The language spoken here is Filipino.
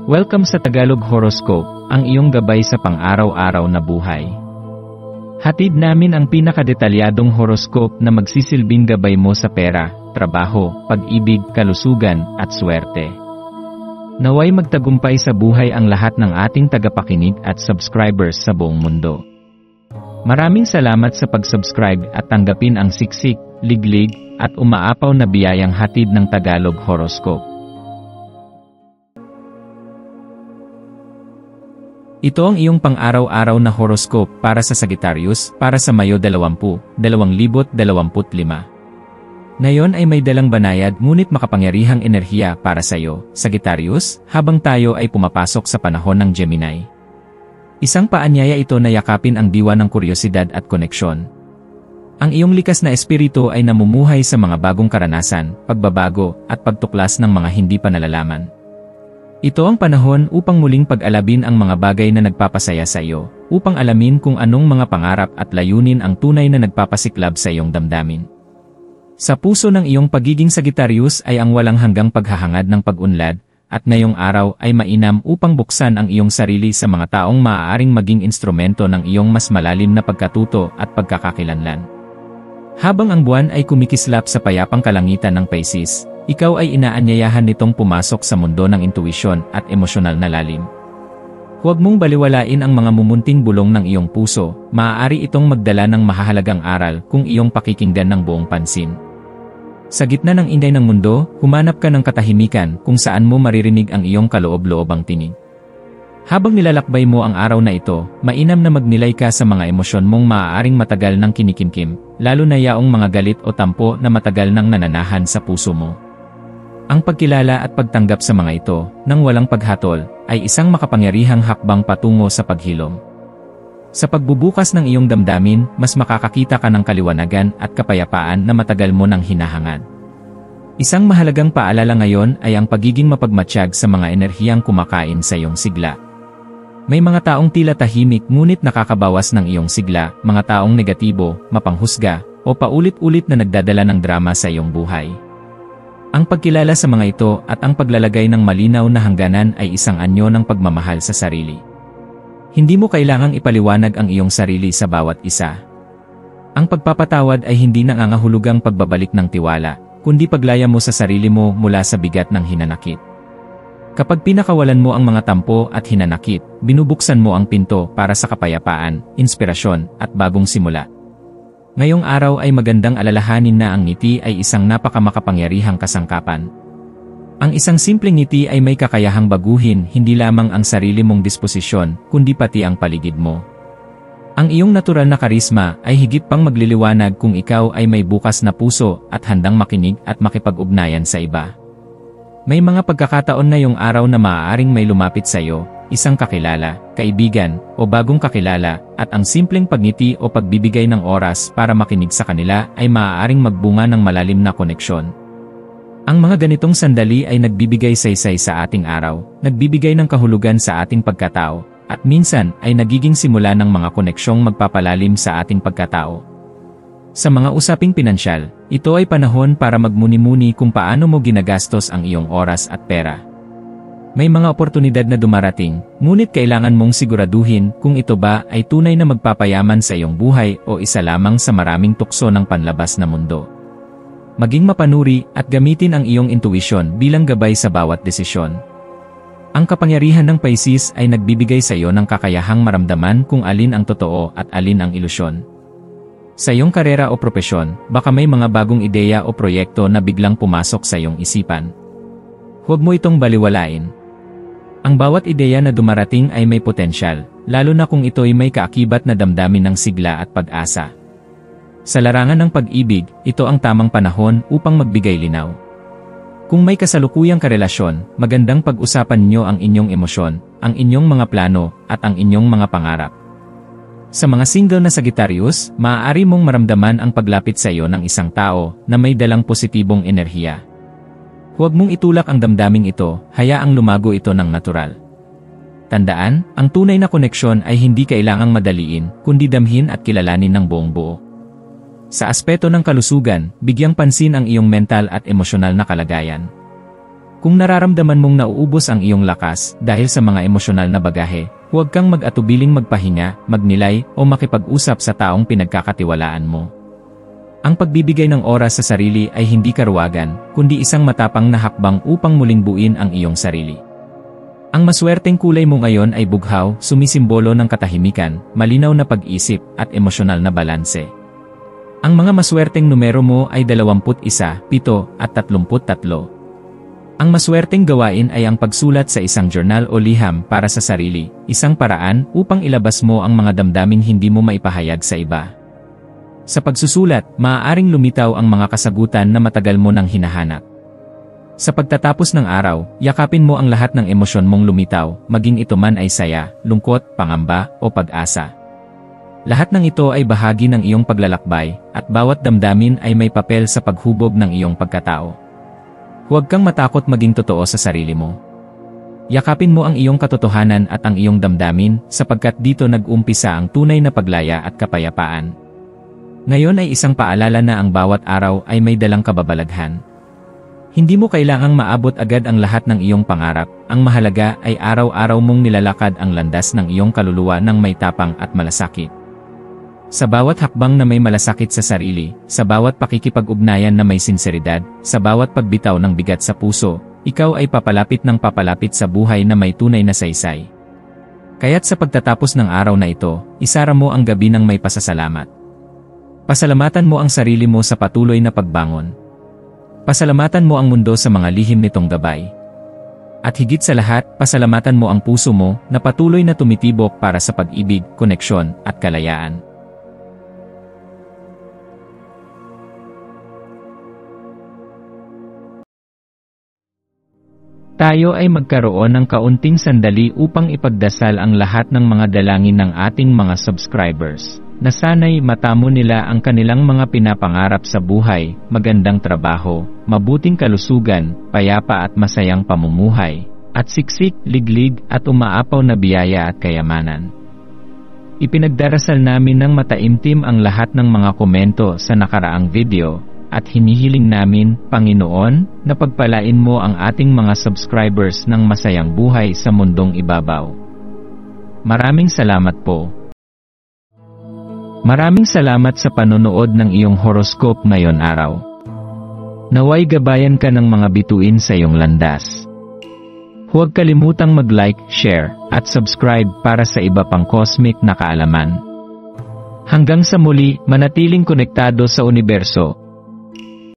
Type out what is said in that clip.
Welcome sa Tagalog Horoscope, ang iyong gabay sa pang-araw-araw na buhay. Hatid namin ang pinakadetalyadong horoscope na magsisilbing gabay mo sa pera, trabaho, pag-ibig, kalusugan, at swerte. Naway magtagumpay sa buhay ang lahat ng ating tagapakinig at subscribers sa buong mundo. Maraming salamat sa pag-subscribe at tanggapin ang siksik, liglig, at umaapaw na biyayang hatid ng Tagalog Horoscope. Ito ang iyong pang-araw-araw na horoscope para sa Sagittarius para sa Mayo 20, 2025. Ngayon ay may dalang banayad ngunit makapangyarihang enerhiya para sa iyo, Sagittarius, habang tayo ay pumapasok sa panahon ng Gemini. Isang paanyaya ito na yakapin ang diwa ng kuryosidad at koneksyon. Ang iyong likas na espiritu ay namumuhay sa mga bagong karanasan, pagbabago, at pagtuklas ng mga hindi pa nalalaman. Ito ang panahon upang muling pag-alabin ang mga bagay na nagpapasaya sa iyo, upang alamin kung anong mga pangarap at layunin ang tunay na nagpapasiklab sa iyong damdamin. Sa puso ng iyong pagiging Sagittarius ay ang walang hanggang paghahangad ng pag-unlad, at ngayong araw ay mainam upang buksan ang iyong sarili sa mga taong maaaring maging instrumento ng iyong mas malalim na pagkatuto at pagkakakilanlan. Habang ang buwan ay kumikislap sa payapang kalangitan ng Pisces, ikaw ay inaanyayahan nitong pumasok sa mundo ng intuisyon at emosyonal na lalim. Huwag mong baliwalain ang mga mumunting bulong ng iyong puso, maaari itong magdala ng mahahalagang aral kung iyong pakikinggan ng buong pansin. Sa gitna ng inday ng mundo, humanap ka ng katahimikan kung saan mo maririnig ang iyong kaloob-loobang tinig. Habang nilalakbay mo ang araw na ito, mainam na magnilay ka sa mga emosyon mong maaaring matagal nang kinikimkim, lalo na yaong mga galit o tampo na matagal nang nananahan sa puso mo. Ang pagkilala at pagtanggap sa mga ito, nang walang paghatol, ay isang makapangyarihang hakbang patungo sa paghilom. Sa pagbubukas ng iyong damdamin, mas makakakita ka ng kaliwanagan at kapayapaan na matagal mo nang hinahangad. Isang mahalagang paalala ngayon ay ang pagiging mapagmatsyag sa mga enerhiyang kumakain sa iyong sigla. May mga taong tila tahimik ngunit nakakabawas ng iyong sigla, mga taong negatibo, mapanghusga, o paulit-ulit na nagdadala ng drama sa iyong buhay. Ang pagkilala sa mga ito at ang paglalagay ng malinaw na hangganan ay isang anyo ng pagmamahal sa sarili. Hindi mo kailangang ipaliwanag ang iyong sarili sa bawat isa. Ang pagpapatawad ay hindi nangangahulugang pagbabalik ng tiwala, kundi paglaya mo sa sarili mo mula sa bigat ng hinanakit. Kapag pinakawalan mo ang mga tampo at hinanakit, binubuksan mo ang pinto para sa kapayapaan, inspirasyon, at bagong simula. Ngayong araw ay magandang alalahanin na ang ngiti ay isang napakamakapangyarihang kasangkapan. Ang isang simpleng ngiti ay may kakayahang baguhin hindi lamang ang sarili mong disposisyon, kundi pati ang paligid mo. Ang iyong natural na karisma ay higit pang magliliwanag kung ikaw ay may bukas na puso at handang makinig at makipag-ugnayan sa iba. May mga pagkakataon na yung araw na maaaring may lumapit sa iyo, isang kakilala, kaibigan, o bagong kakilala, at ang simpleng pagngiti o pagbibigay ng oras para makinig sa kanila ay maaaring magbunga ng malalim na koneksyon. Ang mga ganitong sandali ay nagbibigay saysay sa ating araw, nagbibigay ng kahulugan sa ating pagkatao, at minsan ay nagiging simula ng mga koneksyong magpapalalim sa ating pagkatao. Sa mga usaping pinansyal, ito ay panahon para magmuni-muni kung paano mo ginagastos ang iyong oras at pera. May mga oportunidad na dumarating, ngunit kailangan mong siguraduhin kung ito ba ay tunay na magpapayaman sa iyong buhay o isa lamang sa maraming tukso ng panlabas na mundo. Maging mapanuri at gamitin ang iyong intuisyon bilang gabay sa bawat desisyon. Ang kapangyarihan ng Pisces ay nagbibigay sa iyo ng kakayahang maramdaman kung alin ang totoo at alin ang ilusyon. Sa iyong karera o propesyon, baka may mga bagong ideya o proyekto na biglang pumasok sa iyong isipan. Huwag mo itong baliwalain. Ang bawat ideya na dumarating ay may potensyal, lalo na kung ito'y may kaakibat na damdamin ng sigla at pag-asa. Sa larangan ng pag-ibig, ito ang tamang panahon upang magbigay linaw. Kung may kasalukuyang karelasyon, magandang pag-usapan niyo ang inyong emosyon, ang inyong mga plano, at ang inyong mga pangarap. Sa mga single na Sagittarius, maaari mong maramdaman ang paglapit sa iyo ng isang tao na may dalang positibong enerhiya. Huwag mong itulak ang damdaming ito, hayaang lumago ito ng natural. Tandaan, ang tunay na koneksyon ay hindi kailangang madaliin, kundi damhin at kilalanin ng buong buo. Sa aspeto ng kalusugan, bigyang pansin ang iyong mental at emosyonal na kalagayan. Kung nararamdaman mong nauubos ang iyong lakas dahil sa mga emosyonal na bagahe, huwag kang mag-atubiling magpahinga, magnilay, o makipag-usap sa taong pinagkakatiwalaan mo. Ang pagbibigay ng oras sa sarili ay hindi karuwagan, kundi isang matapang na hakbang upang muling buuin ang iyong sarili. Ang maswerteng kulay mo ngayon ay bughaw, sumisimbolo ng katahimikan, malinaw na pag-isip, at emosyonal na balanse. Ang mga maswerteng numero mo ay 21, 7, at 33. Ang maswerteng gawain ay ang pagsulat sa isang journal o liham para sa sarili, isang paraan upang ilabas mo ang mga damdaming hindi mo maipahayag sa iba. Sa pagsusulat, maaaring lumitaw ang mga kasagutan na matagal mo nang hinahanap. Sa pagtatapos ng araw, yakapin mo ang lahat ng emosyon mong lumitaw, maging ito man ay saya, lungkot, pangamba, o pag-asa. Lahat ng ito ay bahagi ng iyong paglalakbay, at bawat damdamin ay may papel sa paghubog ng iyong pagkatao. Huwag kang matakot maging totoo sa sarili mo. Yakapin mo ang iyong katotohanan at ang iyong damdamin, sapagkat dito nag-umpisa ang tunay na paglaya at kapayapaan. Ngayon ay isang paalala na ang bawat araw ay may dalang kababalaghan. Hindi mo kailangang maabot agad ang lahat ng iyong pangarap, ang mahalaga ay araw-araw mong nilalakad ang landas ng iyong kaluluwa ng may tapang at malasakit. Sa bawat hakbang na may malasakit sa sarili, sa bawat pakikipag-ugnayan na may sinseridad, sa bawat pagbitaw ng bigat sa puso, ikaw ay papalapit ng papalapit sa buhay na may tunay na saysay. Kaya't sa pagtatapos ng araw na ito, isara mo ang gabi ng may pasasalamat. Pasalamatan mo ang sarili mo sa patuloy na pagbangon. Pasalamatan mo ang mundo sa mga lihim nitong gabay. At higit sa lahat, pasalamatan mo ang puso mo na patuloy na tumitibok para sa pag-ibig, koneksyon, at kalayaan. Tayo ay magkaroon ng kaunting sandali upang ipagdasal ang lahat ng mga dalangin ng ating mga subscribers, na sana'y matamo nila ang kanilang mga pinapangarap sa buhay, magandang trabaho, mabuting kalusugan, payapa at masayang pamumuhay, at siksik, liglig, at umaapaw na biyaya at kayamanan. Ipinagdarasal namin ng mataimtim ang lahat ng mga komento sa nakaraang video, at hinihiling namin, Panginoon, na pagpalain mo ang ating mga subscribers ng masayang buhay sa mundong ibabaw. Maraming salamat po. Maraming salamat sa panonood ng iyong horoscope ngayon araw. Naway gabayan ka ng mga bituin sa iyong landas. Huwag kalimutang mag-like, share, at subscribe para sa iba pang cosmic na kaalaman. Hanggang sa muli, manatiling konektado sa universo